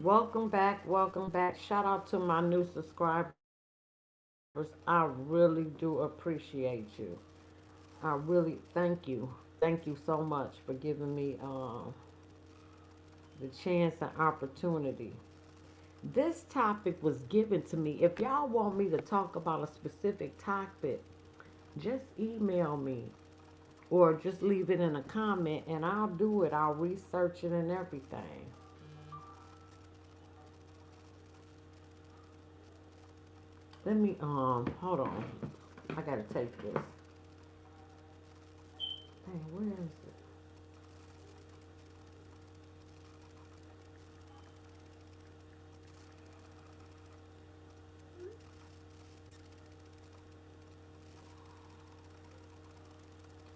Welcome back. Shout out to my new subscribers. I really do appreciate you. I really thank you. Thank you so much for giving me the chance and opportunity. This topic was given to me. If y'all want me to talk about a specific topic, just email me or just leave it in a comment and I'll do it. I'll research it and everything. Let me hold on. I gotta take this. Dang, where is it?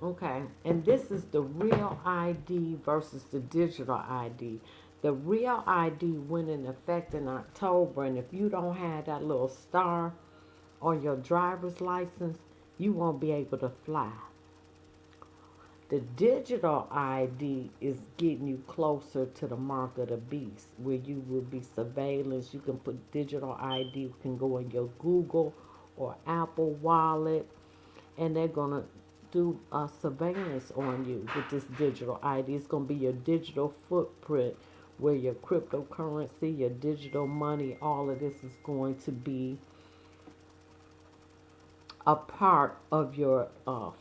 Okay, and this is the real ID versus the digital ID. The real ID went in effect in October, and if you don't have that little star on your driver's license, you won't be able to fly. The digital ID is getting you closer to the mark of the beast, where you will be surveillance. You can put digital ID, you can go in your Google or Apple wallet, and they're gonna do surveillance on you with this digital ID. It's gonna be your digital footprint, where your cryptocurrency, your digital money, all of this is going to be a part of your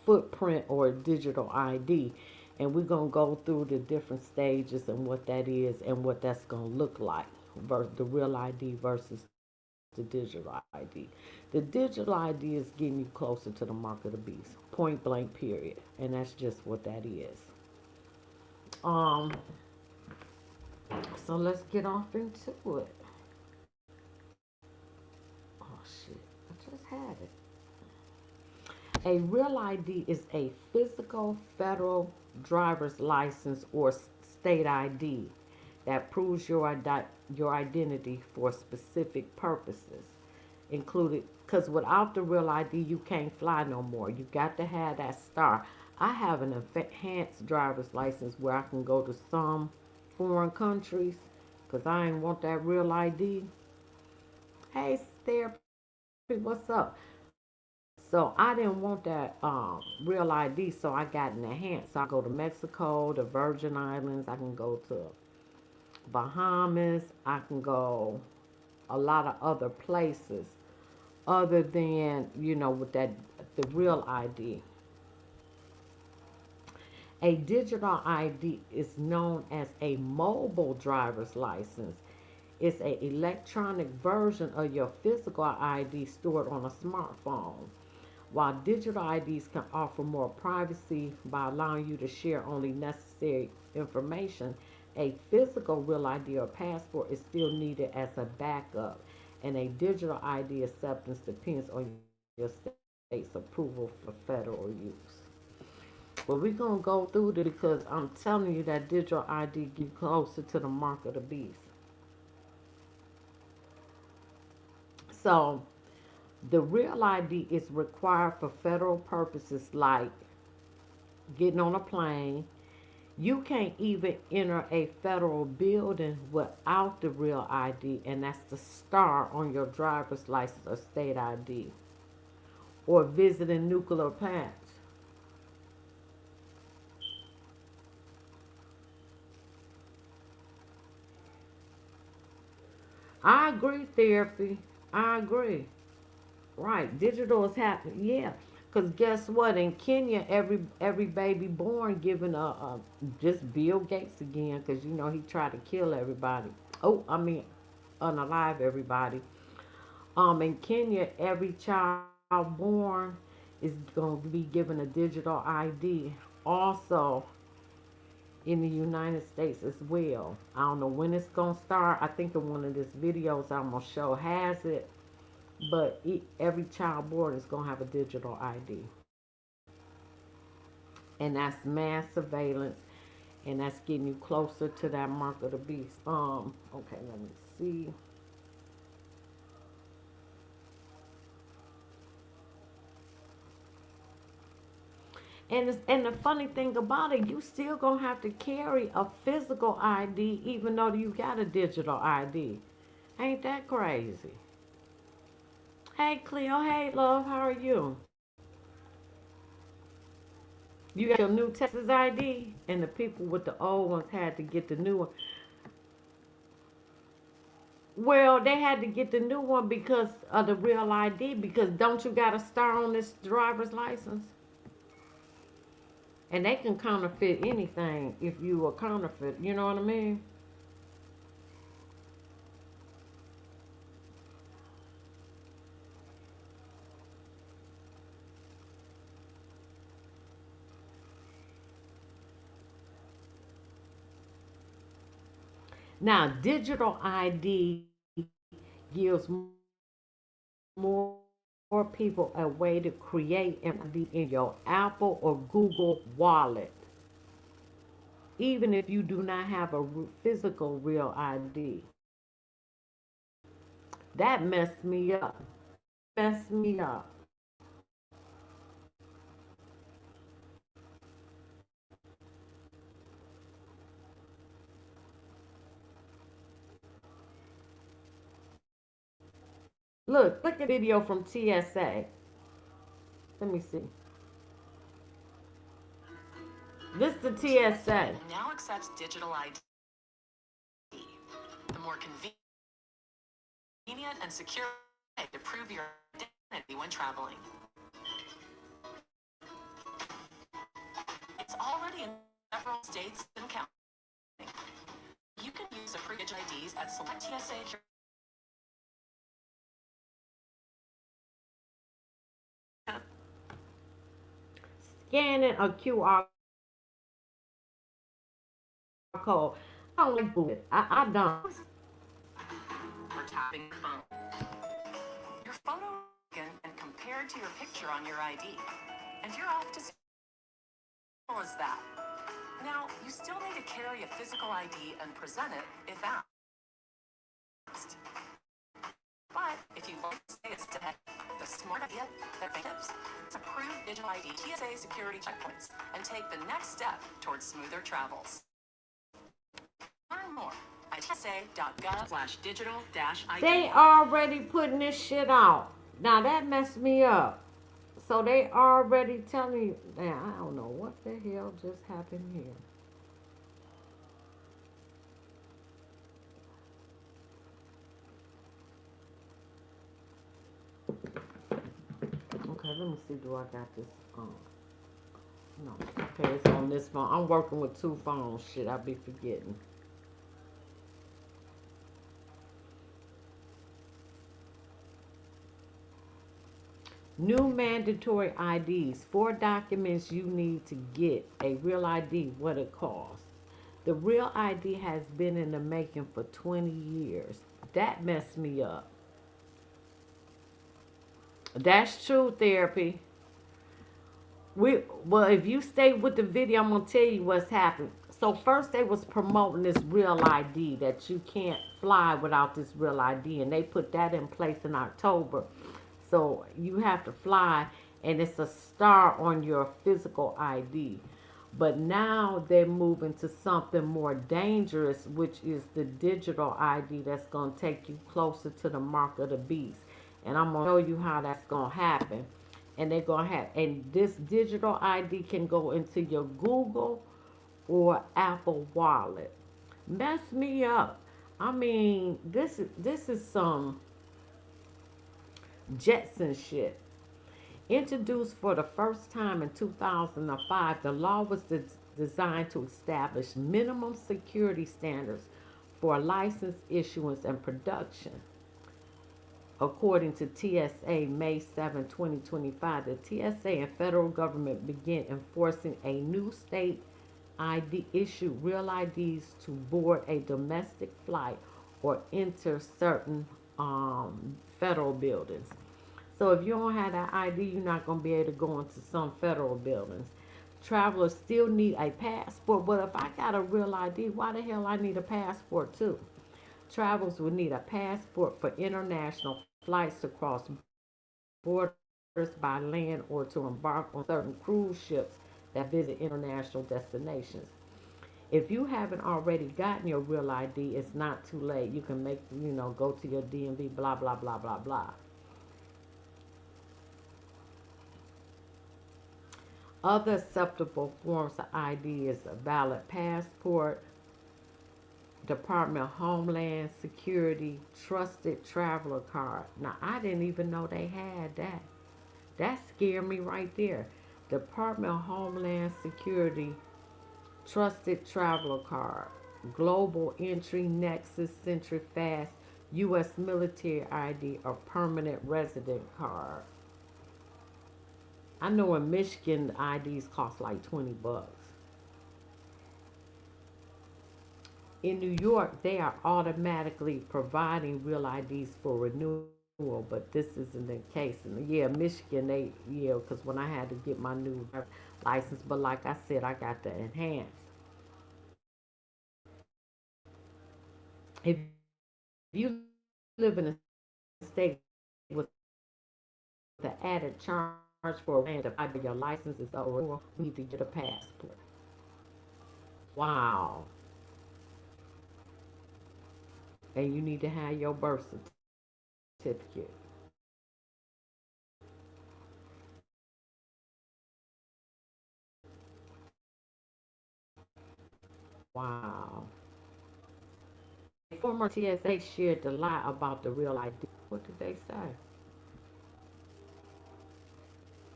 footprint or digital ID. And we're going to go through the different stages and what that is and what that's going to look like. The real ID versus the digital ID. The digital ID is getting you closer to the mark of the beast. Point blank, period. And that's just what that is. Um, so let's get off into it. Oh shit, I just had it. A real ID is a physical federal driver's license or state ID that proves your identity for specific purposes, included. Because without the real ID, you can't fly no more. You got to have that star. I have an enhanced driver's license where I can go to some foreign countries because I ain't want that real ID. Hey, therapy, what's up? So I didn't want that real ID, so I got an enhanced. So I go to Mexico, the Virgin Islands. I can go to Bahamas. I can go a lot of other places other than with that the real ID. A digital ID is known as a mobile driver's license. It's an electronic version of your physical ID stored on a smartphone. While digital IDs can offer more privacy by allowing you to share only necessary information, a physical real ID or passport is still needed as a backup, and a digital ID acceptance depends on your state's approval for federal use. But we're going to go through it because I'm telling you that digital ID get closer to the mark of the beast. So, the real ID is required for federal purposes like getting on a plane. You can't even enter a federal building without the real ID, and that's the star on your driver's license or state ID, or visiting nuclear plants. I agree, therapy. I agree. Right, digital is happening. Yeah, because guess what? In Kenya, every baby born given a just Bill Gates again, because he tried to kill everybody. Oh, I mean, unalive everybody. In Kenya, every child born is going to be given a digital ID. Also, in the United States as well. I don't know when it's going to start. I think in one of these videos I'm going to show has it. But every child born is going to have a digital ID. And that's mass surveillance. And that's getting you closer to that mark of the beast. Okay, let me see. And the funny thing about it, you still gonna have to carry a physical ID even though you got a digital ID. Ain't that crazy? Hey Cleo, hey love, how are you? You got your new Texas ID, and the people with the old ones had to get the new one. Well, they had to get the new one because of the real ID. Because don't you got a star on this driver's license? And they can counterfeit anything if you a counterfeit. You know what I mean? Now, digital ID gives more people a way to create and ID in your Apple or Google wallet, even if you do not have a physical real ID. That messed me up. Messed me up. Look at the video from TSA. Let me see. This is the TSA. Now accepts digital ID. The more convenient and secure way to prove your identity when traveling. It's already in several states and counting. You can use approved digital IDs at select TSA. Scanning a QR code. I don't like bullet. I don't. For tapping your phone. Your photo is taken and compared to your picture on your ID. And you're off to simple as that. Now, you still need to carry a physical ID and present it if asked. But if you want to stay a step ahead, the smart idea that tips is approved digital ID TSA security checkpoints and take the next step towards smoother travels. Learn more at tsa.gov/digital-ID. They already putting this shit out. Now that messed me up. So they already telling you. Now I don't know what the hell just happened here. Okay, let me see. Do I got this on? No. Okay, it's on this phone. I'm working with two phones. Shit, I be forgetting. New mandatory IDs. 4 documents you need to get a real ID. What it costs. The real ID has been in the making for 20 years. That messed me up. That's true, therapy. Well, if you stay with the video, I'm gonna tell you what's happened. So first they was promoting this real ID that you can't fly without this real ID, and they put that in place in October. So you have to fly, and it's a star on your physical ID. But now they're moving to something more dangerous, which is the digital ID that's gonna take you closer to the mark of the beast. And I'm gonna show you how that's gonna happen. And they're gonna have, and this digital ID can go into your Google or Apple wallet. Mess me up. I mean, this is some Jetson shit. Introduced for the first time in 2005, the law was designed to establish minimum security standards for license issuance and production. According to TSA, May 7, 2025, the TSA and federal government began enforcing a new state ID issue real IDs to board a domestic flight or enter certain federal buildings. So if you don't have that ID, you're not going to be able to go into some federal buildings. Travelers still need a passport, but if I got a real ID, why the hell I need a passport too? Travelers will need a passport for international flights to cross borders by land or to embark on certain cruise ships that visit international destinations. If you haven't already gotten your real ID, it's not too late. You can make, go to your DMV, blah, blah, blah, blah, blah. Other acceptable forms of ID is a valid passport, Department of Homeland Security Trusted Traveler Card. Now, I didn't even know they had that. That scared me right there. Department of Homeland Security Trusted Traveler Card, Global Entry Nexus Century Fast U.S. Military ID or Permanent Resident Card. I know in Michigan IDs cost like $20. In New York, they are automatically providing real IDs for renewal, but this isn't the case. And yeah, Michigan, because when I had to get my new license, but like I said, I got the enhanced. If you live in a state with the added charge for random, either your license is over, you need to get a passport. Wow. And you need to have your birth certificate. Wow. Former TSA shared the lie about the real ID. What did they say?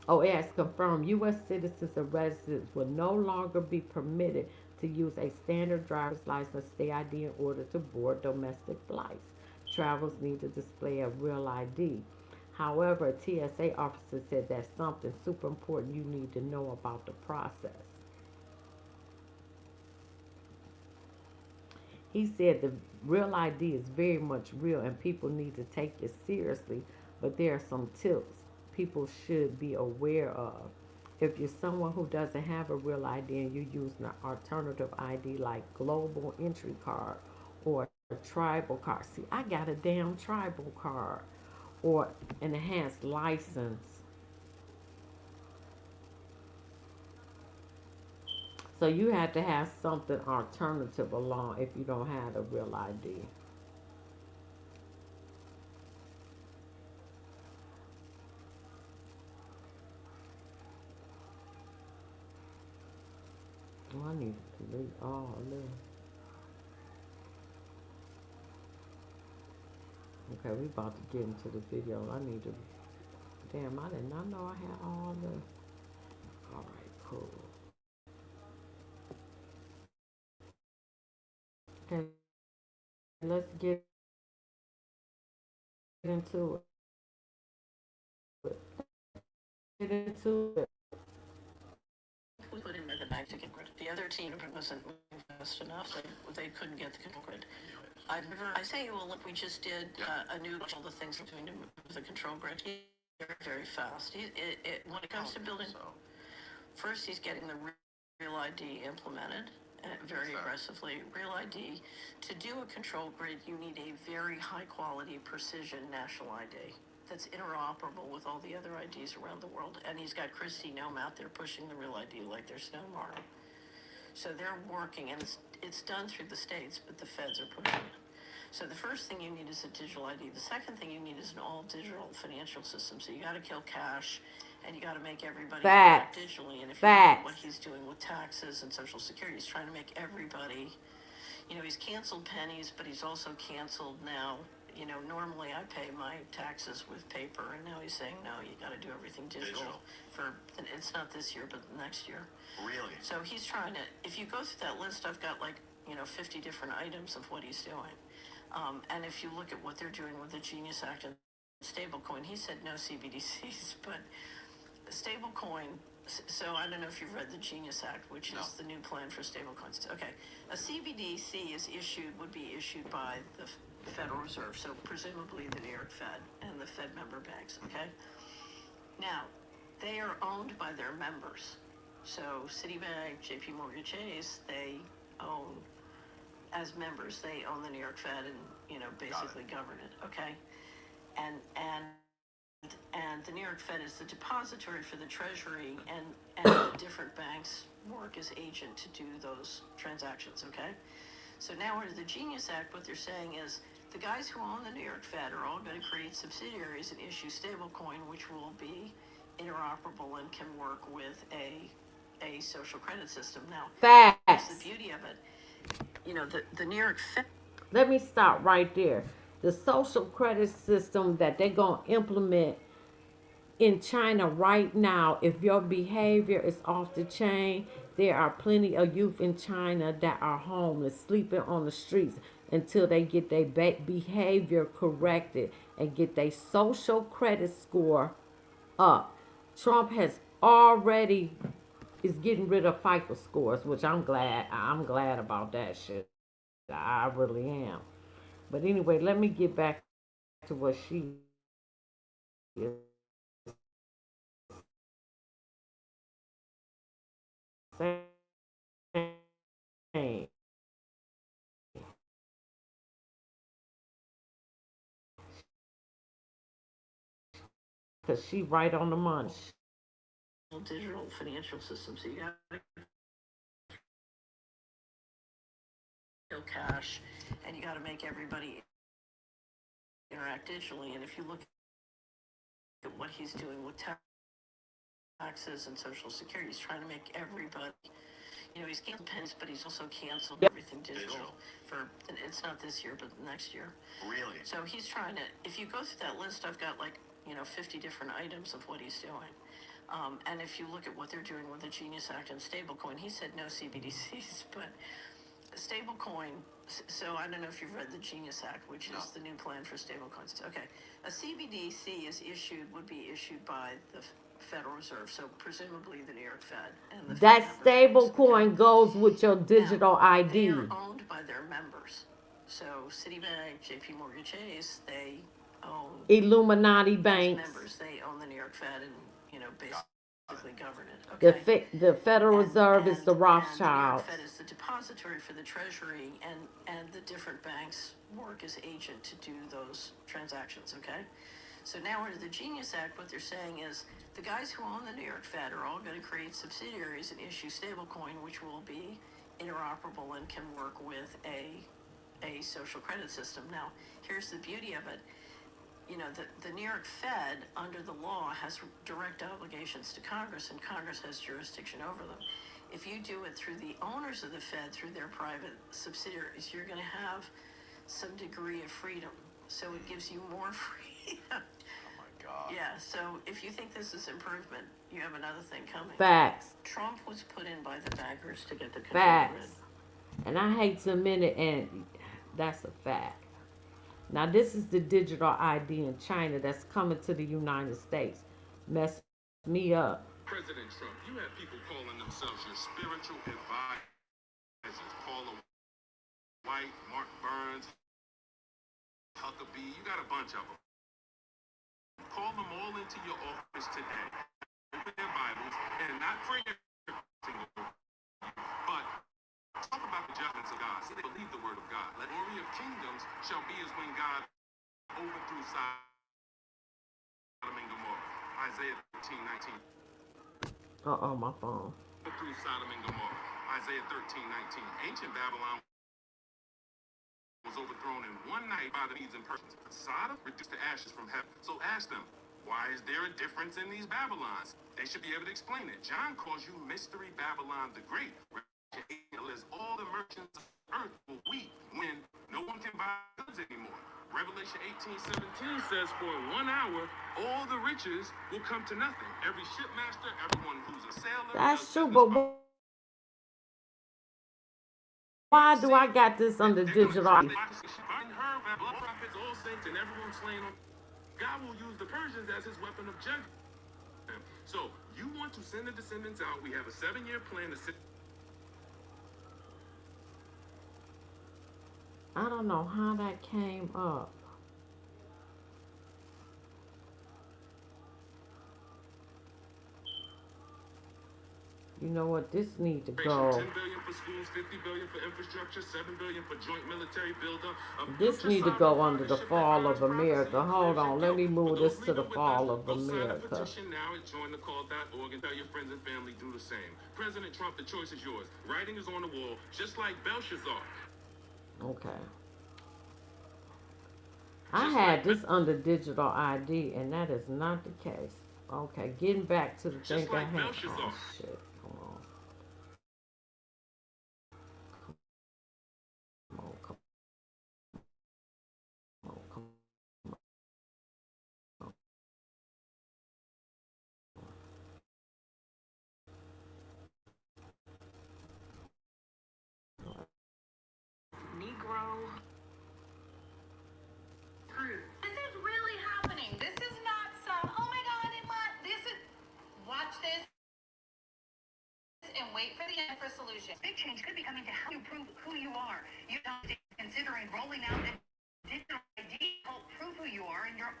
Oh, it has confirmed U.S. citizens and residents will no longer be permitted to use a standard driver's license state ID in order to board domestic flights. Travelers need to display a real ID. However, a TSA officer said that's something super important you need to know about the process. He said the real ID is very much real and people need to take it seriously, but there are some tips people should be aware of. If you're someone who doesn't have a real ID and you're using an alternative ID like Global Entry Card or a tribal card, see, I got a damn tribal card or an enhanced license. So you have to have something alternative along if you don't have a real ID. Oh, I need to delete all of this. Okay, we about to get into the video. I need to. Damn, I did not know I had all this. All right, cool. Okay, let's get into it. Get into it. We put in the Mexican grid. The other team wasn't moving fast enough. They couldn't get the control grid. I say, well, look, we just did a new, all the things we're doing to move the control grid. He's very, very fast. When it comes to building, first he's getting the real ID implemented very aggressively. Real ID, to do a control grid, you need a very high quality precision national ID that's interoperable with all the other IDs around the world. And he's got Kristi Noem out there pushing the real ID like there's no tomorrow. So they're working, and it's done through the states, but the feds are pushing it. So the first thing you need is a digital ID. The second thing you need is an all-digital financial system. So you got to kill cash, and you got to make everybody Facts. digitally. And if you Facts. look at what he's doing with taxes and Social Security, he's trying to make everybody, he's canceled pennies, but he's also canceled now. Normally I pay my taxes with paper, and now he's saying, no, you got to do everything digital. It's not this year, but next year. Really? So he's trying to, if you go through that list, I've got 50 different items of what he's doing. And if you look at what they're doing with the Genius Act and stablecoin, he said no CBDCs, but stablecoin. So I don't know if you've read the Genius Act, which is the new plan for stablecoins. Okay, a CBDC would be issued by the Federal Reserve, so presumably the New York Fed and the Fed member banks. Okay, now they are owned by their members. So Citibank, J.P. Morgan Chase, they own, as members, they own the New York Fed and basically govern it. Okay, and and the New York Fed is the depository for the Treasury, and the different banks work as agent to do those transactions, okay? So now under the Genius Act, what they're saying is the guys who own the New York Fed are all going to create subsidiaries and issue stablecoin, which will be interoperable and can work with a social credit system. Now, Facts. that's the beauty of it. The New York Fed. Let me stop right there. The social credit system that they're going to implement in China right now, if your behavior is off the chain, there are plenty of youth in China that are homeless, sleeping on the streets until they get their behavior corrected and get their social credit score up. Trump has already is getting rid of FICO scores, which I'm glad. I'm glad about that shit. I really am. But anyway, let me get back to what she is saying. Because she right on the money. Digital financial system, so you got cash, and you got to make everybody interact digitally. And if you look at what he's doing with taxes and Social Security, he's trying to make everybody. He's canceled pennies, but he's also canceled everything digital for. It's not this year, but next year. Really? So he's trying to. If you go through that list, I've got 50 different items of what he's doing. And if you look at what they're doing with the Genius Act and stablecoin, he said no CBDCs, but stablecoin. So I don't know if you've read the Genius Act, which is the new plan for stablecoins. Okay, a CBDC would be issued by the Federal Reserve, so presumably the New York Fed and the That Fed stable coin goes with your digital now, ID. They are owned by their members. So Citibank, JP Morgan Chase, they own Illuminati banks. Members, they own the New York Fed and basically govern it. Okay. The Federal Reserve is the Rothschilds. The New York Fed is the depository for the Treasury, and the different banks work as agent to do those transactions. Okay. So now under the Genius Act, what they're saying is the guys who own the New York Fed are all going to create subsidiaries and issue stablecoin, which will be interoperable and can work with a social credit system. Now, here's the beauty of it. The New York Fed, under the law, has direct obligations to Congress, and Congress has jurisdiction over them. If you do it through the owners of the Fed, through their private subsidiaries, you're going to have some degree of freedom. So it gives you more freedom. Oh my God. Yeah, so if you think this is improvement, you have another thing coming. Facts. Trump was put in by the bankers to get the control Facts. grid. And I hate to admit it, and that's a fact. Now, this is the digital ID in China that's coming to the United States. Mess me up. President Trump, you have people calling themselves your spiritual advisors. Paula White, Mark Burns, Huckabee, you got a bunch of them. Call them all into your office today. Open their Bibles and not pray to you, but talk about the judgments of God. Say they believe the word of God. Let glory of kingdoms shall be as when God overthrew Sodom and Gomorrah. Isaiah 13:19. My phone. Through Sodom and Gomorrah. Isaiah 13:19. Ancient Babylon was overthrown in one night by the Medes and Persians. Sodom reduced to ashes from heaven. So ask them, why is there a difference in these Babylons? They should be able to explain it. John calls you Mystery Babylon the Great. As all the merchants of earth will weep when no one can buy goods anymore. Revelation 18:17 says, for 1 hour, all the riches will come to nothing. Every shipmaster, everyone who's a sailor. That's true, but why do I got this under digital ID? God will use the Persians as his weapon of judgment. So you want to send the descendants out. We have a 7-year plan to send. I don't know how that came up. You know what? This need to $10 go. billion for schools, $50 billion for infrastructure, $7 billion for joint military buildup. This need to go under the fall of America. Hold on, let me move this to the fall of Go sign a America. petition now at jointhecall.org and tell your friends and family do the same. President Trump, the choice is yours. Writing is on the wall, just like Belshazzar. Okay. I had this under digital ID, and that is not the case. Okay, getting back to the thing Just I like had. Belshazzar. Oh shit! Come on. Come on, come on, come on. Negro. This is really happening. This is not some, oh my God, this is, watch this and wait for the end for solutions. Big change could be coming to help you prove who you are. You don't considering rolling out a digital ID to help prove who you are in your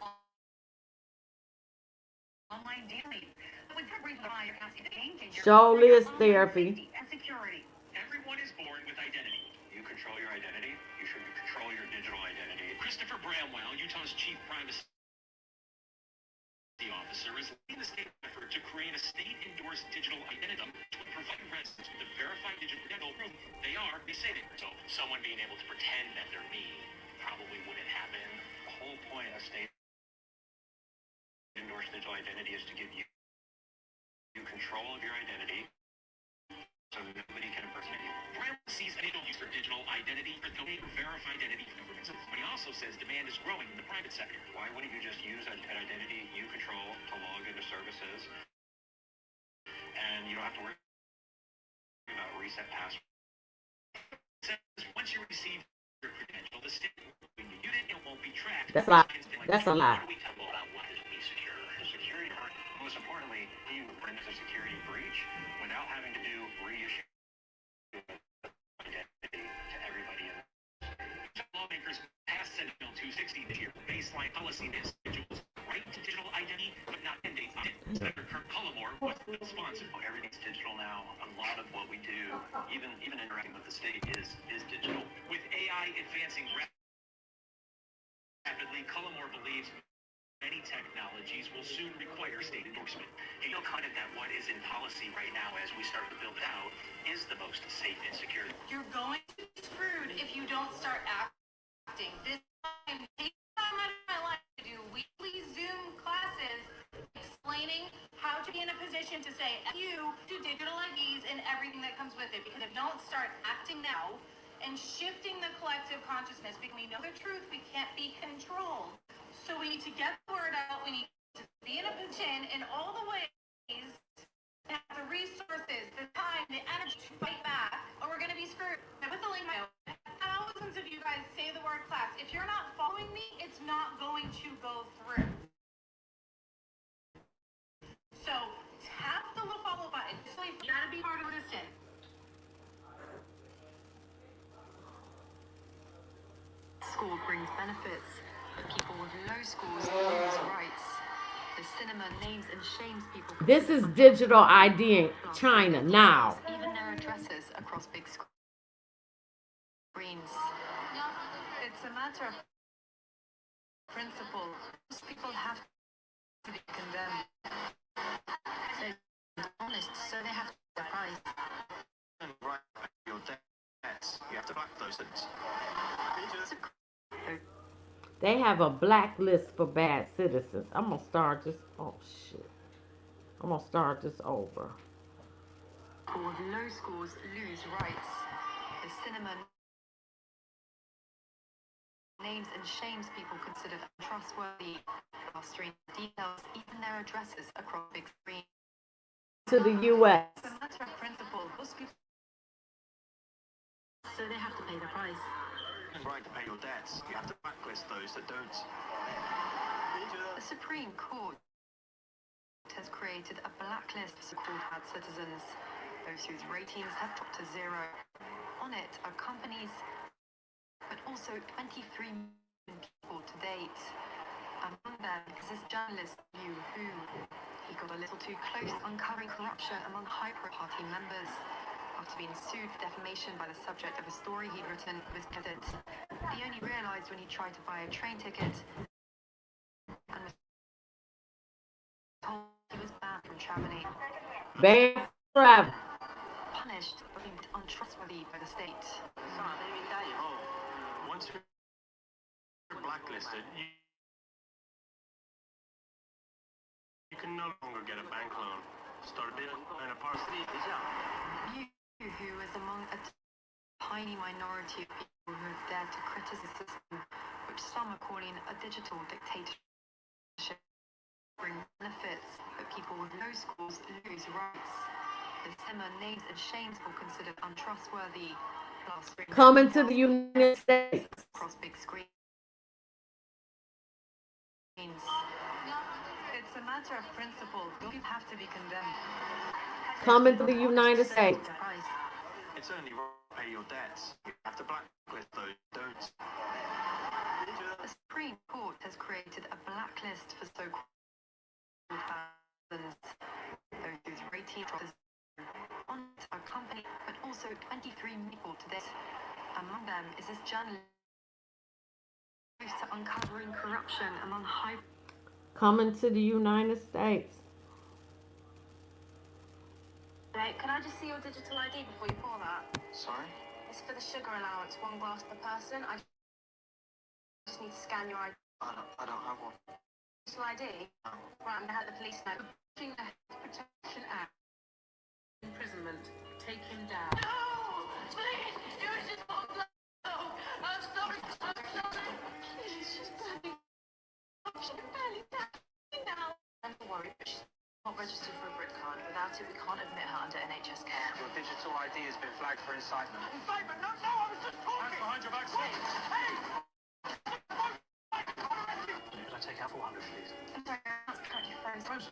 online dealing. With your brief by your house, it's a game changer. Show for your list online therapy. safety and security. Everyone is born with identity. You control your identity. You should control your digital identity. Christopher Bramwell, Utah's chief privacy officer, is leading the state effort to create a state-endorsed digital identity to provide residents with a verified digital proof they are a citizen. So someone being able to pretend that they're me probably wouldn't happen. The whole point of state-endorsed digital identity is to give you control of your identity, so nobody can impersonate you. Brown sees initial use for digital identity for domain verified identity for governments. But he also says demand is growing in the private sector. Why wouldn't you just use an identity you control to log into services, and you don't have to worry about reset password? It says once you receive your credential, the state when you use it, it won't be tracked. That's a lie. That's a lie. How do we tell about what is be secure? The security part, most importantly, you bring a security breach without having to do reissue identity to everybody in the state. Lawmakers passed Senate Bill 260 this year. Baseline policy is individuals right to digital identity, but not mandate it. Senator Kirk Cullimore was the bill sponsor. Everything's digital now. A lot of what we do, even interacting with the state, is digital. With AI advancing rapidly, Cullimore believes many technologies will soon require state endorsement. He feel confident that what is in policy right now, as we start to build it out, is the most safe and secure. You're going to be screwed if you don't start acting. This time, take time out of my life to do weekly Zoom classes explaining how to be in a position to say you to digital IDs and everything that comes with it. Because if you don't start acting now and shifting the collective consciousness, because we know the truth, we can't be controlled. So we need to get the word out. We need to be in a position in all the ways, have the resources, the time, the energy to fight back, or we're going to be screwed. I put the link in my own. Thousands of you guys say the word class. If you're not following me, it's not going to go through. So tap the little follow button. So you gotta be part of this. School brings benefits, but people with low scores lose rights. The cinema names and shames people. This is digital ID in China now. Even their addresses across big screens. It's a matter of principle. Most people have to be condemned. They're honest, so they have to pay the price. Right, your debts. You have to back those things. They have a blacklist for bad citizens. I'm gonna start this. Oh shit. I'm gonna start this over. People with low scores lose rights. The cinema names and shames people considered untrustworthy. Fostering details, even their addresses across big screens. To the U.S. It's a matter of principle. Most people, so they have to pay the price. Right to pay your debts. You have to blacklist those that don't. The Supreme Court has created a blacklist of so-called bad citizens, those whose ratings have dropped to zero. On it are companies, but also 23 million people to date. Among them is this journalist Liu Hu. He he got a little too close, uncovering corruption among Hyper Party members. After being sued for defamation by the subject of a story he'd written with his candidates, he only realised when he tried to buy a train ticket and was told he was banned from travelling. Banned from travel. Punished for being untrustworthy by the state. Once you're blacklisted, you can no longer get a bank loan, start a business, and a parsley. You, who is among a tiny minority of people who have dared to criticize the system, which some are calling a digital dictatorship, bring benefits, but people with low scores lose rights. The simmer names and shames are considered untrustworthy. Plus, Coming to the United States. across big screens. It's a matter of principle. You have to be condemned. Coming to the United States. It's only right to pay your debts. You have to blacklist those who don't. The Supreme Court has created a blacklist for so-called thousands, those whose rating is on a company, but also 23 people to this. Among them is this journalist close to uncovering corruption among high. Coming to the United States. Right, can I just see your digital ID before you pour that? Sorry? It's for the sugar allowance, 1 glass per person. I just need to scan your ID. I don't have one. Digital ID? Right, I'm gonna let the police know. Pushing the Health Protection Act. Imprisonment. Take him down. No! Please! You just won't let go! I'm sorry! I'm sorry! Please, she's burning. She can barely stand now. Don't worry, but she's not registered for a Brit card. Without it, we can't admit her under NHS care. Your digital ID has been flagged for incitement. Incitement? No, I was just talking. Hands behind your back, Wait, hey! Could I take out 400, please? I'm sorry, that's currently frozen.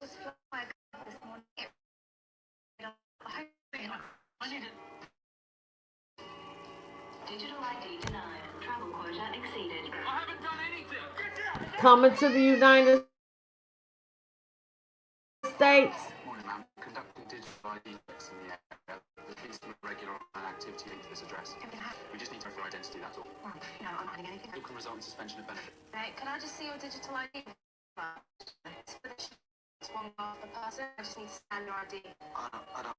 Just flag this morning. I need it. Digital ID denied. Travel quota exceeded. I haven't done anything. Get down! Coming to the United States. Morning, ma'am. Conducting digital ID checks in the area. There's been some irregular online activity linked to this address. We just need to verify identity, that's all. Well, you know, I'm not doing anything. It can result in suspension of benefit. Right, can I just see your digital ID? It's for the sugar. It's 1 glass per person. I just need to scan your ID. I don't.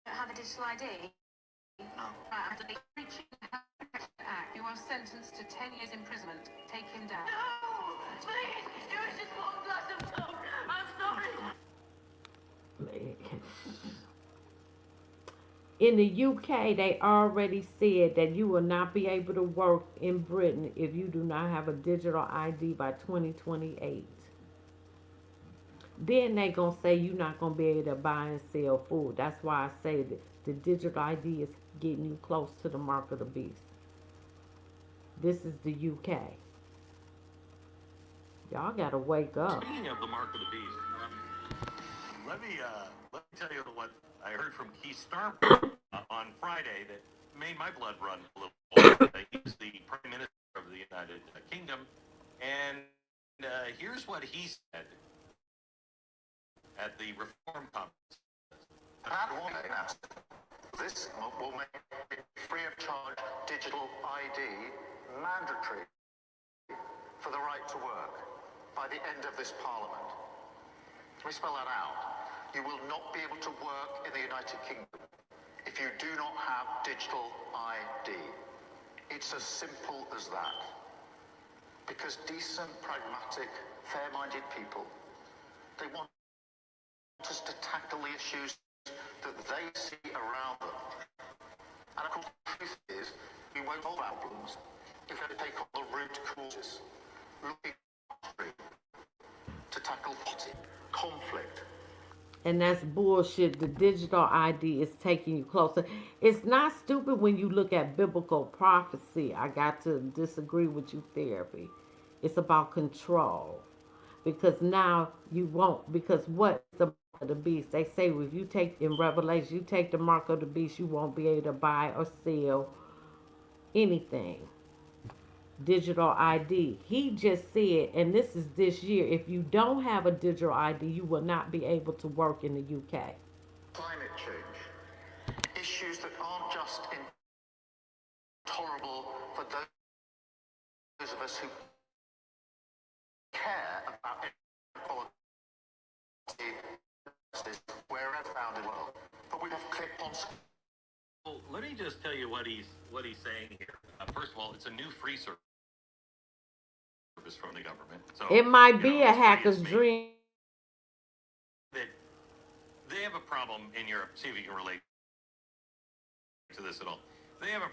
You don't have a digital ID? No. Right, I'm breaching the Health Protection Act. You are sentenced to 10 years imprisonment. Take him down. No! Please! You just won't let him go! I'm sorry! In the UK, they already said that you will not be able to work in Britain if you do not have a digital ID by 2028. Then they gonna say you're not gonna be able to buy and sell food. That's why I say that the digital ID is getting you close to the mark of the beast. This is the UK. Y'all gotta wake up. Speaking of the mark of the beast, let me tell you what I heard from Keith Starmer on Friday that made my blood run a little cold. He's the Prime Minister of the United Kingdom, and here's what he said at the Reform Conference. This will make free of charge digital ID mandatory for the right to work by the end of this Parliament. Let me spell that out. You will not be able to work in the United Kingdom if you do not have digital ID. It's as simple as that. Because decent, pragmatic, fair-minded people, they want us to tackle the issues that they see around them. And of course, the truth is, we won't solve our problems if we take on the root causes, looking to tackle poverty, conflict. And that's bullshit. The digital ID is taking you closer. It's not stupid when you look at biblical prophecy. I got to disagree with you, Therapy. It's about control. Because now you won't, because what is the mark of the beast? They say if you take, in Revelation, you take the mark of the beast, you won't be able to buy or sell anything. digital ID. He just said, and this is this year, if you don't have a digital ID, you will not be able to work in the UK. Climate change. Issues that aren't just intolerable for those of us who care about equality wherever found in the world. But we have clip on. Well, let me just tell you what he's saying here. First of all, it's a new free service from the government. So It might be a as free hacker's as me. dream. That they have a problem in Europe. See if you can relate to this at all. They have a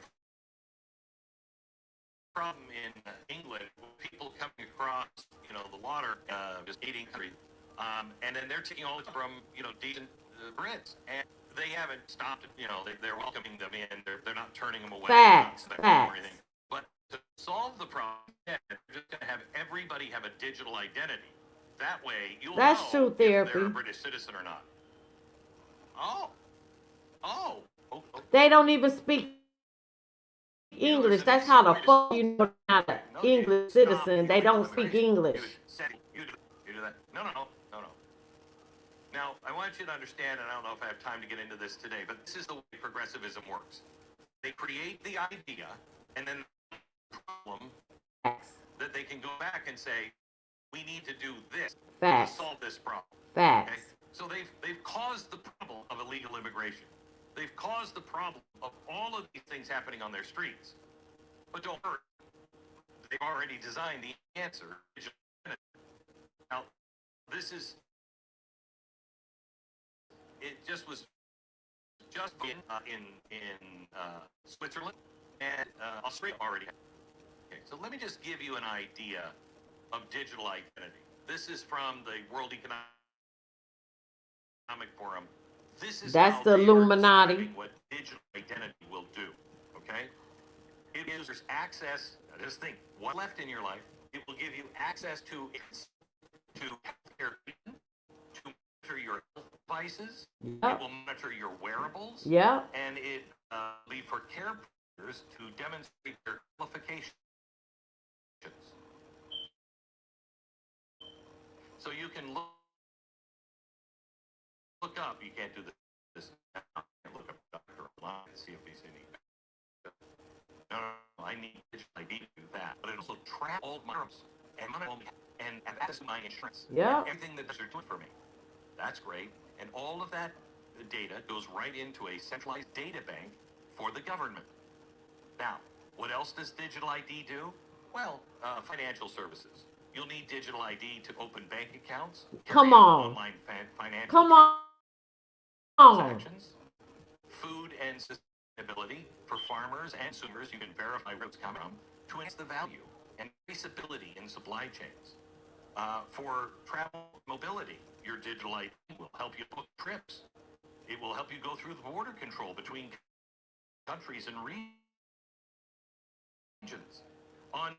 problem in England with people coming across, the water, just eating country, and then they're taking all it from, decent Brits, and they haven't stopped. They're welcoming them in. They're not turning them away. Facts, Or facts. anything. But to solve the problem, they're just going to have everybody have a digital identity. That way, you'll That's know true therapy. if they're a British citizen or not. Oh. They don't even speak English. That's how the fuck you know they're not an English citizen. They don't speak English. You do that. No. Now, I want you to understand, and I don't know if I have time to get into this today, but this is the way progressivism works. They create the idea, and then the problem that they can go back and say, we need to do this Facts. to solve this problem. Facts. Okay? So they've caused the problem of illegal immigration. They've caused the problem of all of these things happening on their streets. But don't worry, they've already designed the answer. Now, it just was just in Switzerland, and Australia already had. Okay, so let me just give you an idea of digital identity. This is from the World Economic Forum. That's how the they are Illuminati. describing what digital identity will do. Okay, it gives us access. Now just think, what's left in your life? It will give you access to healthcare, to monitor your health devices. Yep. It will monitor your wearables. Yep. And it will be for care providers to demonstrate their qualifications. So you can look up. You can't do this now. You can look up Dr. online and see if he's any. No, I need digital ID to do that. But it also track all my arms and have access to my insurance. Yeah. And everything that they're doing for me. That's great. And all of that data goes right into a centralized data bank for the government. Now, what else does digital ID do? Well, financial services. You'll need digital ID to open bank accounts. Come carry out on. Online financial Come on. transactions. Food and sustainability for farmers and consumers. You can verify where it's coming from to enhance the value and traceability in supply chains. For travel mobility, your digital ID will help you book trips. It will help you go through the border control between countries and regions. On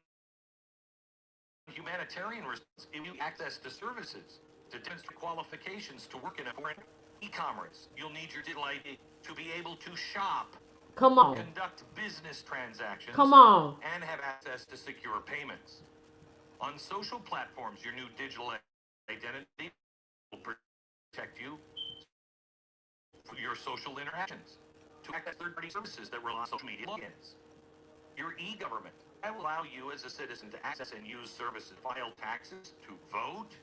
humanitarian response, give you access to services to demonstrate qualifications to work in a foreign e-commerce. You'll need your digital ID to be able to shop, Come on. conduct business transactions, Come on. and have access to secure payments. On social platforms, your new digital identity will protect you for your social interactions, to access third-party services that rely on social media logins. Your e-government will allow you as a citizen to access and use services, file taxes, to vote,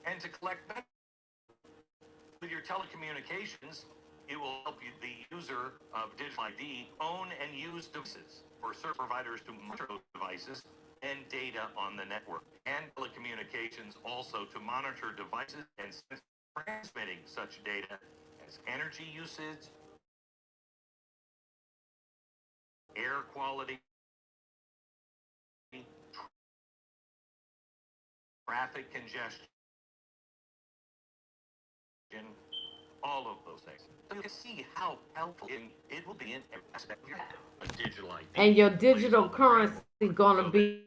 and to collect benefits. With your telecommunications, it will help you, the user of digital ID, own and use devices for service providers to monitor those devices and data on the network, and telecommunications also to monitor devices and transmitting such data as energy usage, air quality, traffic congestion, all of those things. So you can see how helpful it will be in every aspect of your life. A digital ID. And your digital currency gonna be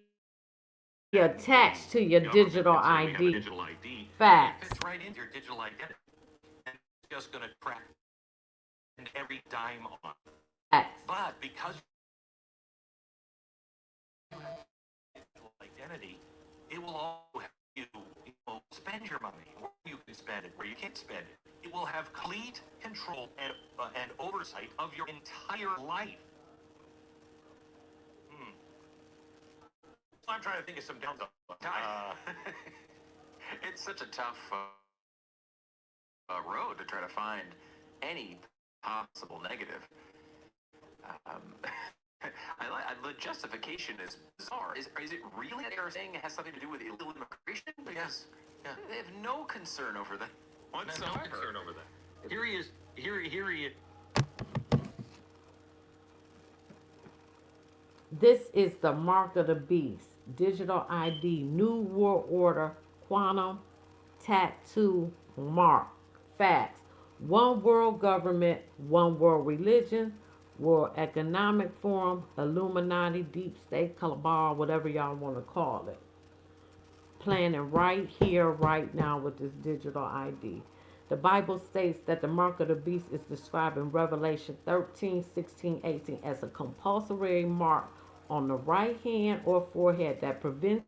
attached to your digital ID. Digital ID. Facts. It fits right into your digital identity. And it's just gonna track every dime on. Facts. But because will also help you, spend your money where you can spend it, where you can't spend it. It will have complete control and oversight of your entire life. I'm trying to think of some downsides. It's such a tough road to try to find any possible negative. The justification is bizarre. Is it really that they're saying it has something to do with illegal immigration? Because they have no concern over that whatsoever. No concern over that. Here he is. Here he is. This is the mark of the beast. Digital ID, New World Order, Quantum, Tattoo, Mark, Facts. One world government, one world religion, World Economic Forum, Illuminati, Deep State, Cabal, whatever y'all want to call it. Planning right here, right now with this digital ID. The Bible states that the mark of the beast is described in Revelation 13, 16, 18 as a compulsory mark on the right hand or forehead that prevents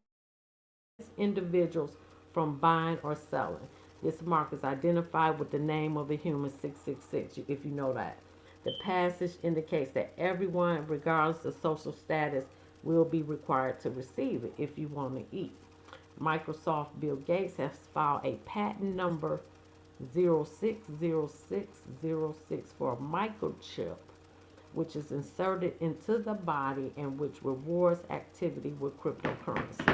individuals from buying or selling. This mark is identified with the name of the human 666, if you know that. The passage indicates that everyone, regardless of social status, will be required to receive it if you want to eat. Microsoft Bill Gates has filed a patent number 060606 for a microchip which is inserted into the body and which rewards activity with cryptocurrency.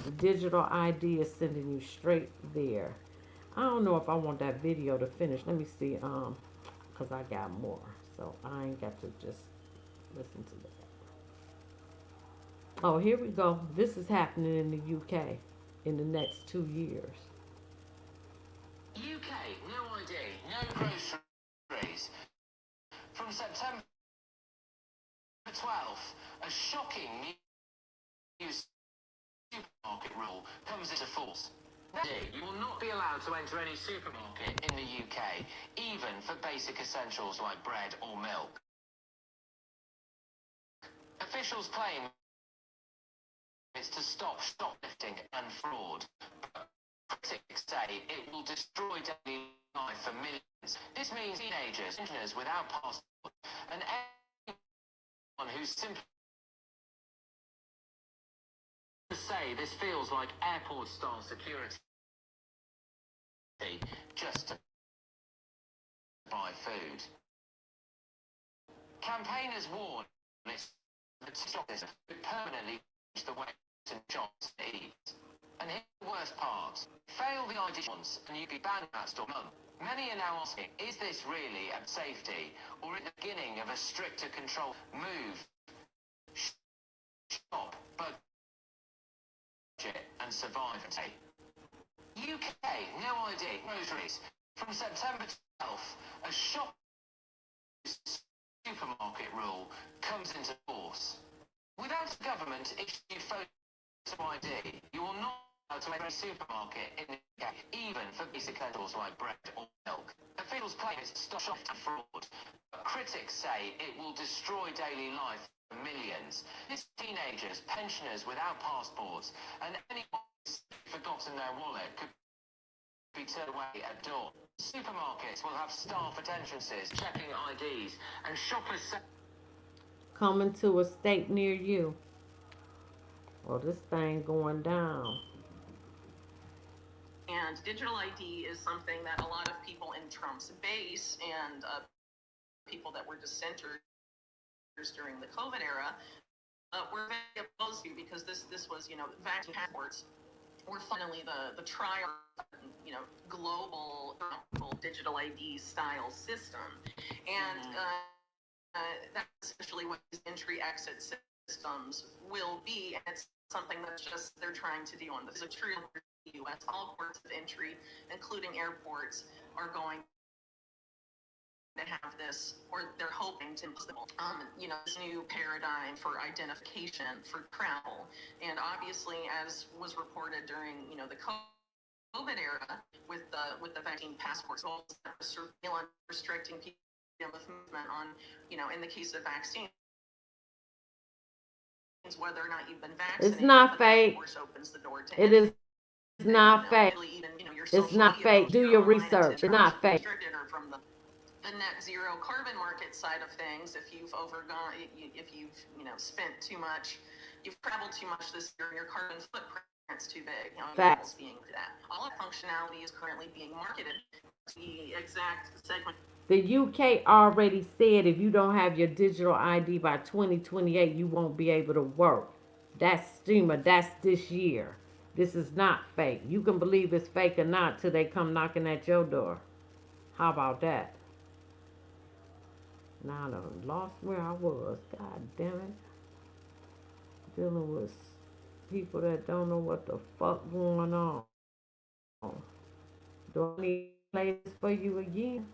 The digital ID is sending you straight there. I don't know if I want that video to finish. Let me see, because I got more. So I ain't got to just listen to that. Oh, here we go. This is happening in the UK in the next 2 years. UK, no ID, no groceries. From September 12th, a shocking new supermarket rule comes into force. You will not be allowed to enter any supermarket in the UK, even for basic essentials like bread or milk. Officials claim it's to stop shoplifting and fraud. Critics say it will destroy daily life for millions. This means teenagers, pensioners without passports, and anyone who's simply say this feels like airport-style security just to buy food. Campaigners warn it's permanently change the way St. John's eat. And here's the worst part. Fail the ID once and you'd be banned that store month. Many are now asking, is this really a safety or at the beginning of a stricter control move? Stop, budget and survive. UK, no ID, groceries. From September 12th, a shop supermarket rule comes into force. Without a government issue photo ID, you will not be able to enter a supermarket in the UK, even for basic essentials like bread or milk. Officials claim it's to stop shoplifting and fraud, but critics say it will destroy daily life for millions. It's teenagers, pensioners without passports, and anyone who's forgotten their wallet could be turned away at door. Supermarkets will have staff at entrances checking IDs, and shoppers say Coming to a state near you. Well, this thing going down. And digital ID is something that a lot of people in Trump's base and people that were dissenters during the COVID era were very opposed to, because this was, vaccine passports were finally the trial, global digital ID style system. And that's essentially what these entry-exit systems will be, and it's something that's just they're trying to do on the true U.S. All ports of entry, including airports, are going to have this, or they're hoping to implement, this new paradigm for identification for travel. And obviously, as was reported during, the COVID era with the vaccine passports, surveillance restricting people with movement on, in the case of vaccine, whether or not you've been vaccinated. It's not but that, of fake. course, opens the door to It is anything, not you know, fake. really even, you know, your It's social not media fake. posts, Do your your online research. It's attention not are fake. restricted, or from the net zero carbon market side of things, if you've overgone, if you've, you know, spent too much, you've traveled too much this year, and your carbon footprint's too big, you know, Facts. being that. All that functionality is currently being marketed. The exact segment. The UK already said if you don't have your digital ID by 2028, you won't be able to work. That's STEMA. That's this year. This is not fake. You can believe it's fake or not till they come knocking at your door. How about that? Now I done lost where I was. God damn it. Dealing with people that don't know what the fuck going on. Do I need to play this for you again?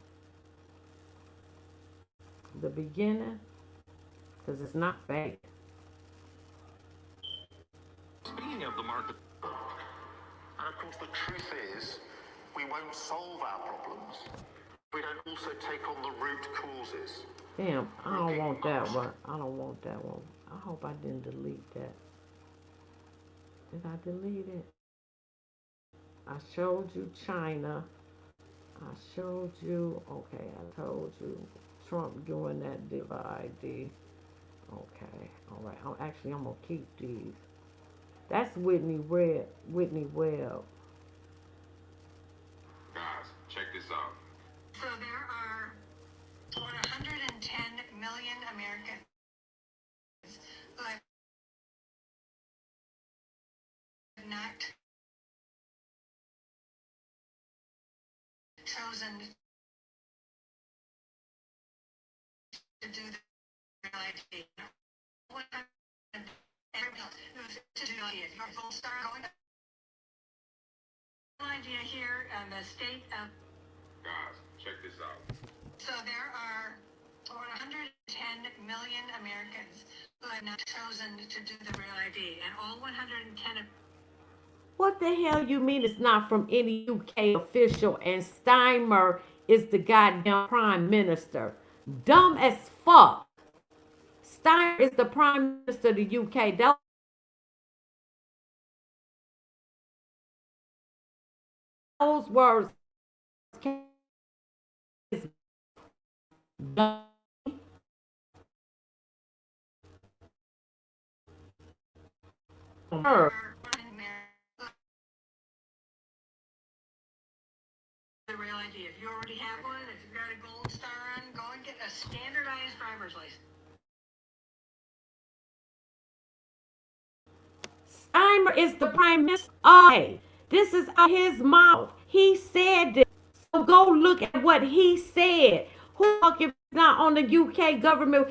The beginning? Because it's not fake. Speaking of the market, And of course, the truth is, we won't solve our problems if we don't also take on the root causes. Damn, I don't want that one. I don't want that one. I hope I didn't delete that. Did I delete it? I showed you China. I showed you, okay, I told you Trump doing that diva ID. Okay, all right. I'm going to keep these. That's Whitney Webb. Guys, check this out. So there are 110 million Americans who have not chosen to do the real ID. To do your full star going. Idea here and the state of. Guys, check this out. So there are 110 million Americans who have not chosen to do the real ID, and all 110 of. What the hell you mean it's not from any UK official and Steimer is the goddamn prime minister? Dumb as fuck. Steimer is the prime minister of the UK. Those words her. The real ID. If you already have one, if you've got a gold star on, go and get a standardized driver's license. Steimer is the prime minister. Okay, this is out his mouth. He said this. So go look at what he said. Who fuck if it's not on the UK government?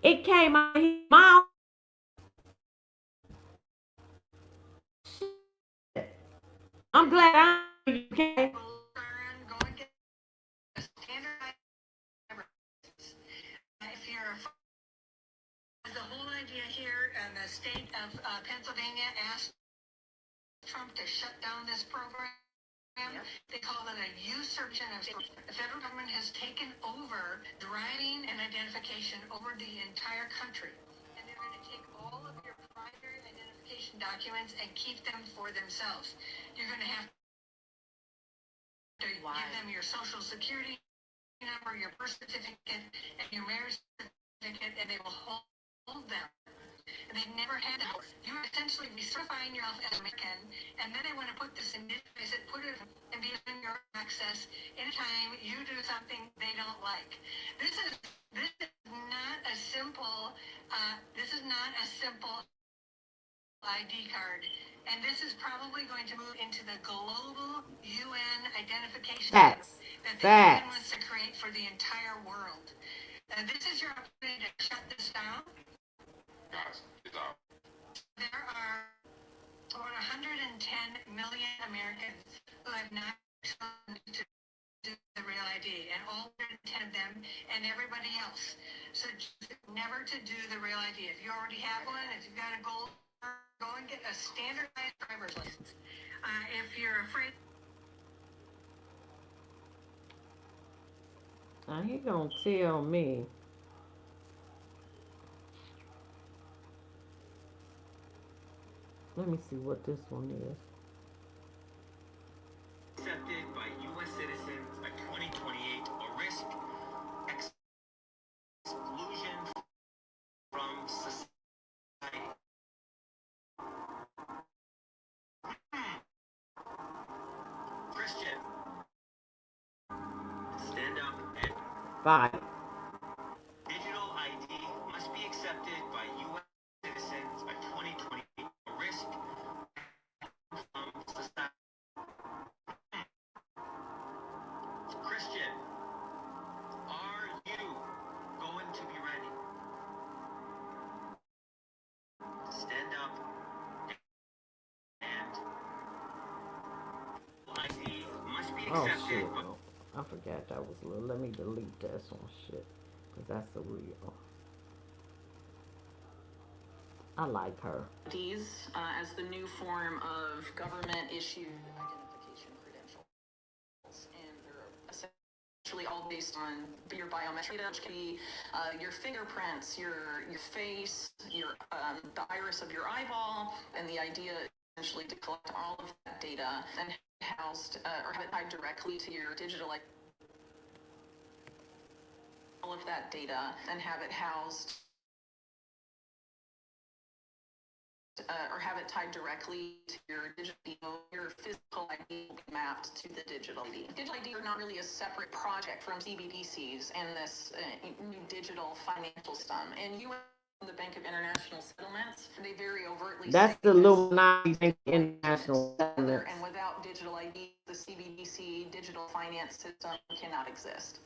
It came out of his mouth. I'm glad I'm in the UK. Go and get a standardized driver's license. If you're the whole idea here, and the state of Pennsylvania asked Trump to shut down this program. Yep. They call it a usurpation of state. The federal government has taken over driving and identification over the entire country. And they're going to take all of your primary identification documents and keep them for themselves. You're going to have to give them your social security number, your birth certificate, and your marriage certificate, and they will hold them. And they've never had that. You're essentially recertifying yourself as American, and then they want to put this in this, put it and be in your access anytime you do something they don't like. This is not a simple ID card, and this is probably going to move into the global UN identification that the UN wants to create for the entire world. And this is your opportunity to shut this down. Guys, it's out. There are 110 million Americans who have not chosen to do the real ID, and all 110 of them and everybody else. So never to do the real ID. If you already have one, if you've got a gold, go and get a standardized driver's license. If you're afraid. Now he gonna tell me Let me see what this one is. Accepted by U.S. citizens by 2028 or risk exclusion from society. Christian, stand up and 5. digital ID must be accepted by U.S. citizens by 2028 or risk from society. Christian, are you going to be ready to stand up and ID must be Oh accepted shit. by I forgot that was little. Let me delete that one shit. Cause that's a real. I like her. IDs as the new form of government issued identification credentials, and they're essentially all based on your biometric data, which can be your fingerprints, your face, your the iris of your eyeball, and the idea is essentially to collect all of that data and housed or have it tied directly to your digital all of that data and have it housed or have it tied directly to your digital, your physical ID will be mapped to the digital ID. Digital ID are not really a separate project from CBDCs and this new digital financial system. And you and the Bank of International Settlements, they very overtly That's the Illuminati Bank International Settlements. And without digital ID, the CBDC digital finance system cannot exist.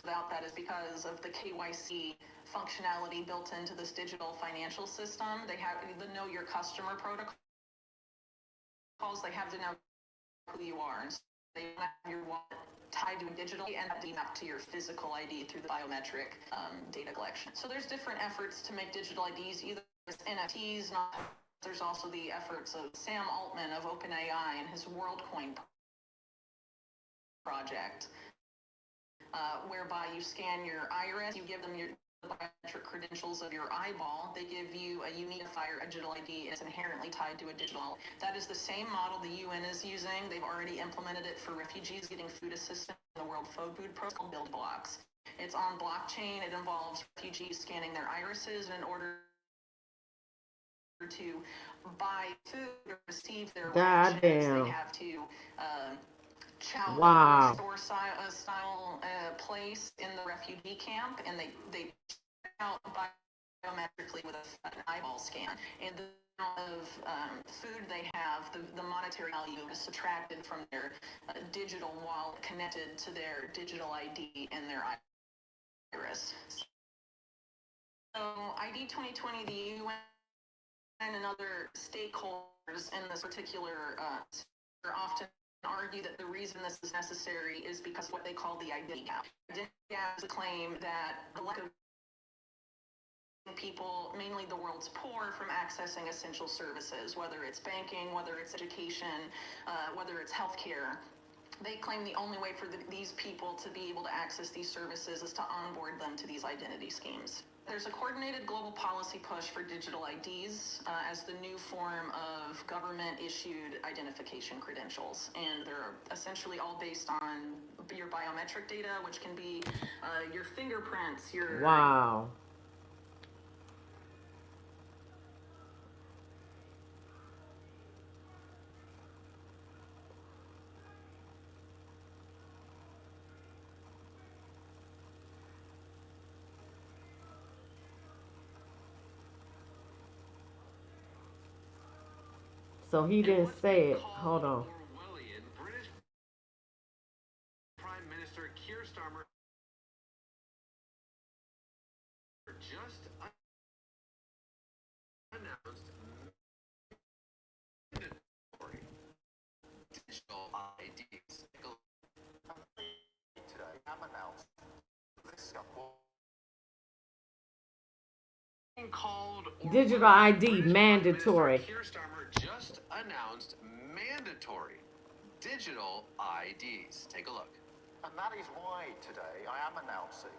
Without that is because of the KYC functionality built into this digital financial system. They have the know your customer protocols. They have to know who you are. And so they have your wallet tied to digitally and mapped to your physical ID through the biometric data collection. So there's different efforts to make digital IDs either with NFTs, there's also the efforts of Sam Altman of OpenAI and his WorldCoin project. Whereby you scan your iris, you give them your biometric credentials of your eyeball, they give you a unifier, a digital ID, and it's inherently tied to a digital. That is the same model the UN is using. They've already implemented it for refugees getting food assistance in the World Food Program, Build Blocks. It's on blockchain. It involves refugees scanning their irises in order to buy food or receive their rations. They have to wow. store style place in the refugee camp, and they check out biometrically with an eyeball scan. And the amount of food they have, the monetary value is subtracted from their digital wallet connected to their digital ID and their iris. So ID 2020, the UN and other stakeholders in this particular are often argue that the reason this is necessary is because of what they call the identity gap. Identity gap is a claim that the lack of people, mainly the world's poor, from accessing essential services, whether it's banking, whether it's education, whether it's healthcare. They claim the only way for these people to be able to access these services is to onboard them to these identity schemes. There's a coordinated global policy push for digital IDs as the new form of government-issued identification credentials. And they're essentially all based on your biometric data, which can be your fingerprints, your... Wow. So he didn't say it. Hold on. Orwellian British Prime Minister Keir Starmer just announced mandatory digital IDs. Today, I'm announced this Called Digital ID British mandatory. Prime Minister Keir Starmer just announced mandatory digital IDs. Take a look. And that is why today I am announcing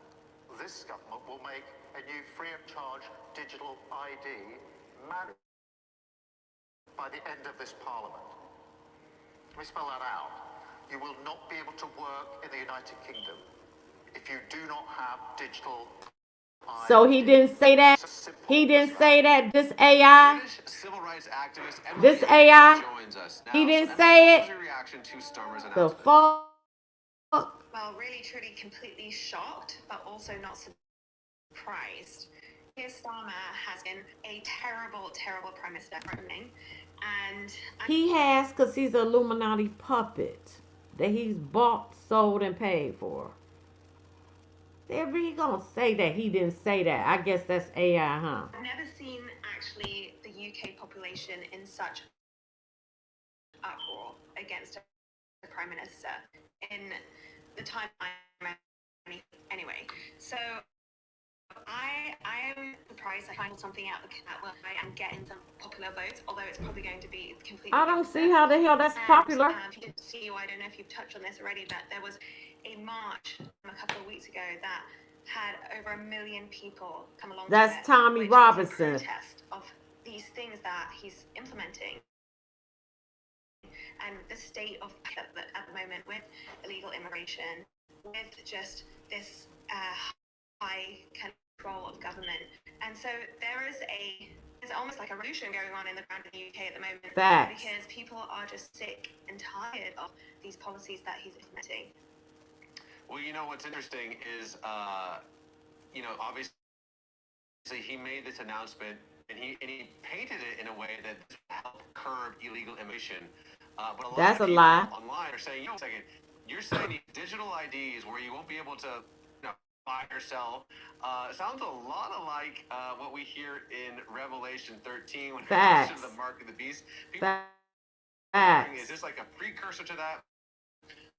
this government will make a new free of charge digital ID mandatory. by the end of this Parliament. Let me spell that out. You will not be able to work in the United Kingdom if you do not have digital ID. So he didn't say that? He didn't say that? This AI? British civil rights activist Emily This AI? joins us now. He didn't So, say Emily, what was it? your reaction to Starmer's The announcement? fuck? Well, really, truly, completely shocked, but also not surprised. Keir Starmer has been a terrible, terrible Prime Minister for running, and He has, because he's an Illuminati puppet that he's bought, sold, and paid for. They're really gonna say that he didn't say that. I guess that's AI, huh? I've never seen actually the UK population in such uproar against a Prime Minister in the time anyway. So I am surprised I find something out that will try and get into popular votes, although it's probably going to be completely I don't opposite. see how the hell that's And, popular. if you didn't see, I don't know if you've touched on this already, but there was a march a couple of weeks ago that had over 1 million people come along. That's to it, Tommy which was a Robinson. protest of these things that he's implementing and the state of at the moment with illegal immigration, with just this high control of government. And so there's almost like a revolution going on in the ground in the UK at the moment. Facts. Because people are just sick and tired of these policies that he's implementing. Well, you know what's interesting is, obviously he made this announcement and he painted it in a way that helped curb illegal immigration. But a lot That's of a people lie. online are saying, a second, you're saying these digital IDs where you won't be able to buy or sell. Sounds a lot like what we hear in Revelation 13 when it comes Facts. to the mark of the beast. People are wondering, is Facts. this like a precursor to that?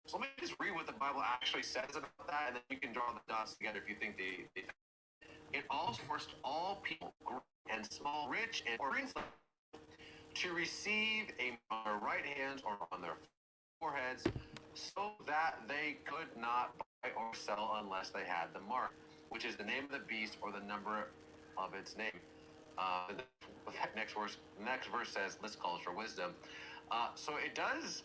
So let me just read what the Bible actually says about that, and then you can draw the dots together if you think they it all forced all people, great and small, rich and poor, to receive a on their right hands or on their foreheads, so that they could not buy or sell unless they had the mark, which is the name of the beast or the number of its name. The next verse says, "Let's call it for wisdom." So it does.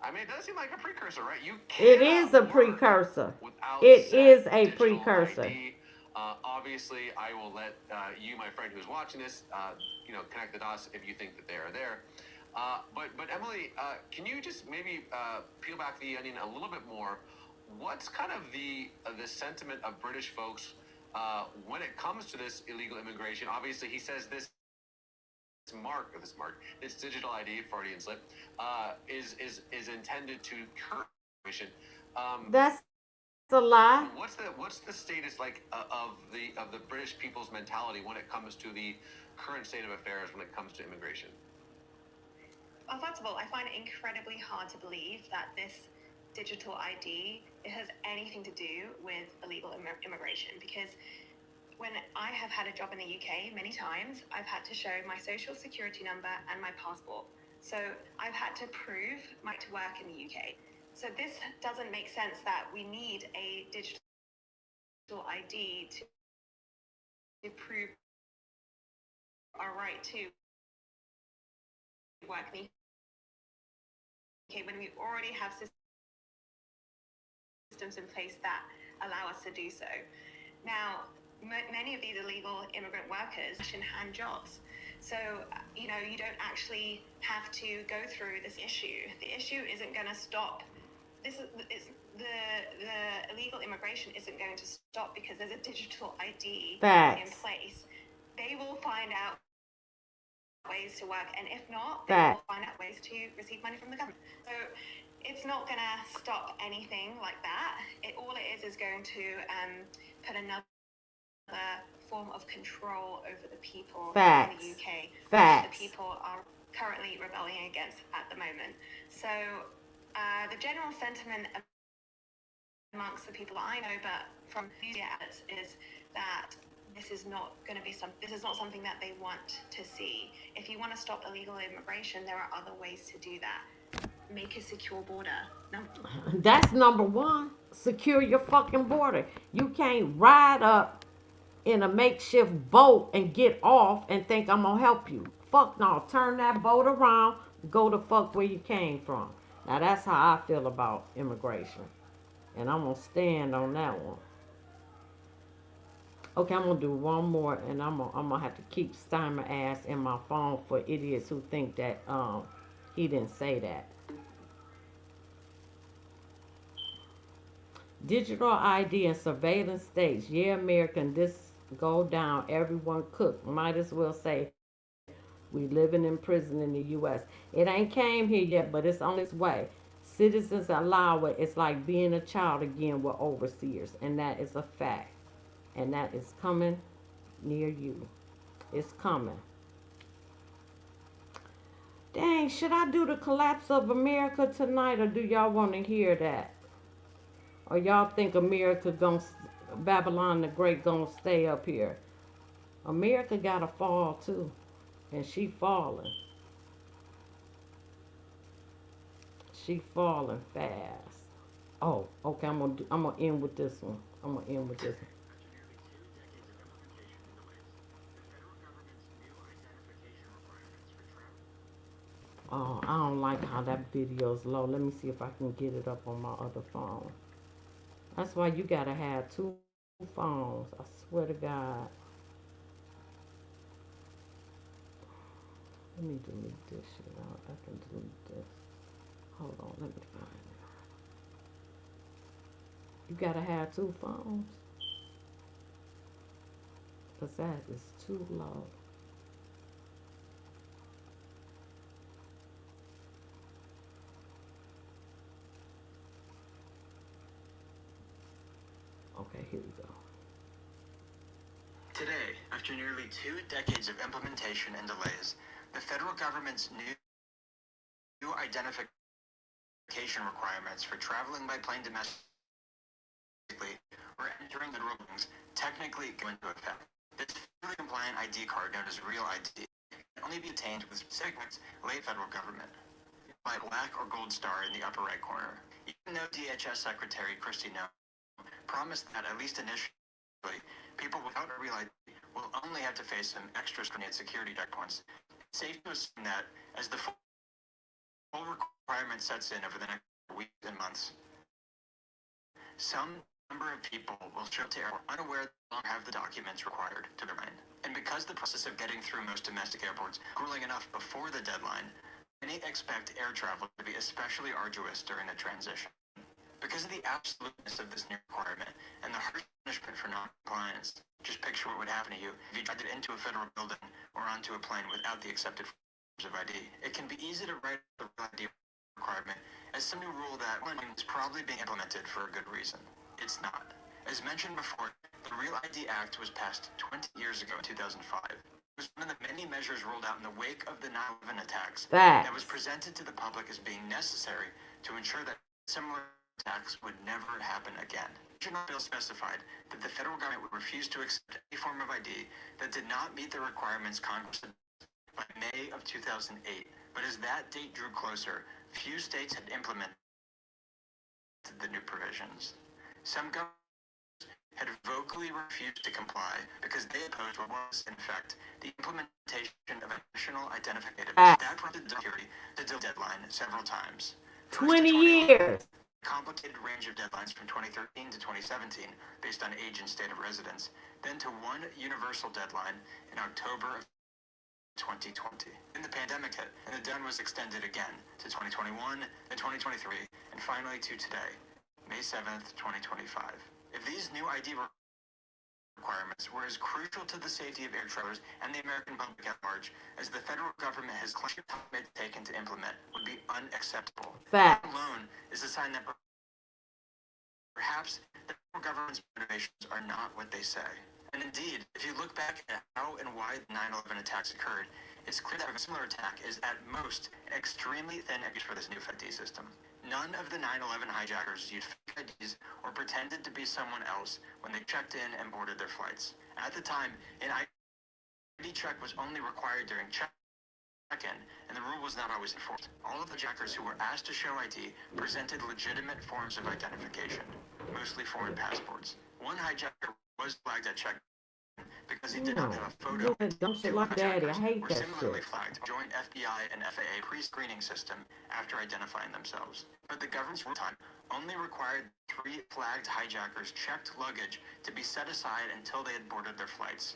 I mean, it does seem like a precursor, right? You It is a cannot work precursor. without It said is a digital precursor. ID. Obviously, I will let you, my friend who's watching this, connect the dots if you think that they are there. But Emily, can you just maybe peel back the onion a little bit more? What's kind of the sentiment of British folks when it comes to this illegal immigration? Obviously, he says this digital ID, Freudian slip, is intended to curb immigration. That's a lie. What's the status like of the British people's mentality when it comes to the current state of affairs when it comes to immigration? Well, first of all, I find it incredibly hard to believe that this digital ID has anything to do with illegal immigration, because when I have had a job in the UK many times, I've had to show my social security number and my passport. So I've had to prove my right to work in the UK. So this doesn't make sense that we need a digital ID to prove our right to work in the UK when we already have systems in place that allow us to do so. Now, many of these illegal immigrant workers hand jobs. So, you don't actually have to go through this issue. The issue isn't going to stop. The illegal immigration isn't going to stop because there's a digital ID Facts. in place. They will find out ways to work, and if not, they Facts. will find out ways to receive money from the government. So it's not going to stop anything like that. All it is going to put another form of control over the people Facts. in the UK, Facts. which the people are currently rebelling against at the moment. So the general sentiment amongst the people that I know, but from media outlets, is that this is not something that they want to see. If you want to stop illegal immigration, there are other ways to do that. Make a secure border. That's number one. Secure your fucking border. You can't ride up in a makeshift boat and get off and think I'm gonna help you. fuck no. Turn that boat around. Go the fuck where you came from. Now that's how I feel about immigration. And I'm going to stand on that one. Okay, I'm going to do one more, and I'm gonna have to keep Steimer ass in my phone for idiots who think that he didn't say that. Digital ID and surveillance states. Yeah, American, this go down. Everyone cook. Might as well say we living in prison in the U.S. It ain't came here yet, but it's on its way. Citizens allow it. It's like being a child again with overseers, and that is a fact. And that is coming near you. It's coming. Dang, should I do the collapse of America tonight, or do y'all want to hear that? Or y'all think America Babylon the Great gonna stay up here? America gotta fall too, and she falling. She falling fast. Oh, okay. I'm gonna end with this one. Oh, I don't like how that video's low. Let me see if I can get it up on my other phone. That's why you gotta have two phones. I swear to God. Let me delete this shit out. I can delete this. Hold on, let me find it. You gotta have two phones. Cause that is too low. Okay, here we go. Today, after nearly 2 decades of implementation and delays, the federal government's new identification requirements for traveling by plane domestically or entering federal buildings technically go into effect. This fully compliant ID card, known as Real ID, can only be obtained with specific late federal government. By black or gold star in the upper right corner. Even though DHS Secretary Kristi Noem promised that, at least initially, people without a Real ID will only have to face some extra scrutiny at security checkpoints. It's safe to assume that as the full requirement sets in over the next weeks and months, some number of people will show up to airport unaware they don't have the documents required to their mind. And because the process of getting through most domestic airports is grueling enough before the deadline, many expect air travel to be especially arduous during the transition. Because of the absoluteness of this new requirement and the harsh punishment for non-compliance, just picture what would happen to you if you tried to get into a federal building or onto a plane without the accepted forms of ID. It can be easy to write the Real ID requirement as some new rule that is probably being implemented for a good reason. It's not. As mentioned before, the Real ID Act was passed 20 years ago in 2005. It was one of the many measures rolled out in the wake of the 9/11 attacks that was presented to the public as being necessary to ensure that similar attacks would never happen again. The original bill specified that the federal government would refuse to accept any form of ID that did not meet the requirements Congress had by May of 2008. But as that date drew closer, few states had implemented the new provisions. Some governments had vocally refused to comply because they opposed what was, in fact, the implementation of a national identification. That prompted security to delay the deadline several times. 20 years. Complicated range of deadlines from 2013 to 2017 based on age and state of residence, then to one universal deadline in October of 2020. Then the pandemic hit, and the deadline was extended again to 2021, then 2023, and finally to today, May 7th, 2025. If these new ID requirements were as crucial to the safety of air travelers and the American public at large as the federal government has claimed it's taken to implement, would be unacceptable. That alone is a sign that perhaps the federal government's motivations are not what they say. And indeed, if you look back at how and why the 9/11 attacks occurred, it's clear that a similar attack is at most an extremely thin excuse for this new ID system. None of the 9/11 hijackers used fake IDs or pretended to be someone else when they checked in and boarded their flights. At the time, an ID check was only required during check-in, and the rule was not always enforced. All of the hijackers who were asked to show ID presented legitimate forms of identification, mostly foreign passports. One hijacker was flagged at check-in because he did not have a photo. Don't you Two like daddy? I hijackers hate were that similarly shit. flagged to join FBI and FAA pre-screening system after identifying themselves. But the government's rule time only required 3 flagged hijackers' checked luggage to be set aside until they had boarded their flights.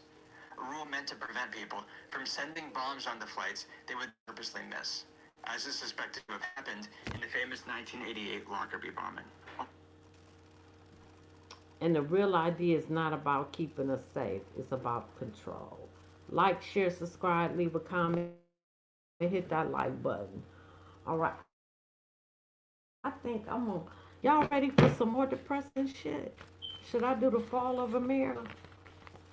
A rule meant to prevent people from sending bombs on the flights they would purposely miss, as is suspected to have happened in the famous 1988 Lockerbie bombing. And the real idea is not about keeping us safe. It's about control. Like, share, subscribe, leave a comment, and hit that like button. All right. I think I'm on. Y'all ready for some more depressing shit? Should I do the fall of America?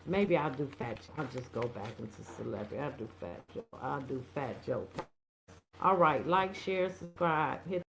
Maybe I'll do Fat Joe. I'll just go back into celebrity. I'll do Fat Joe. I'll do Fat Joe. All right. Like, share, subscribe, hit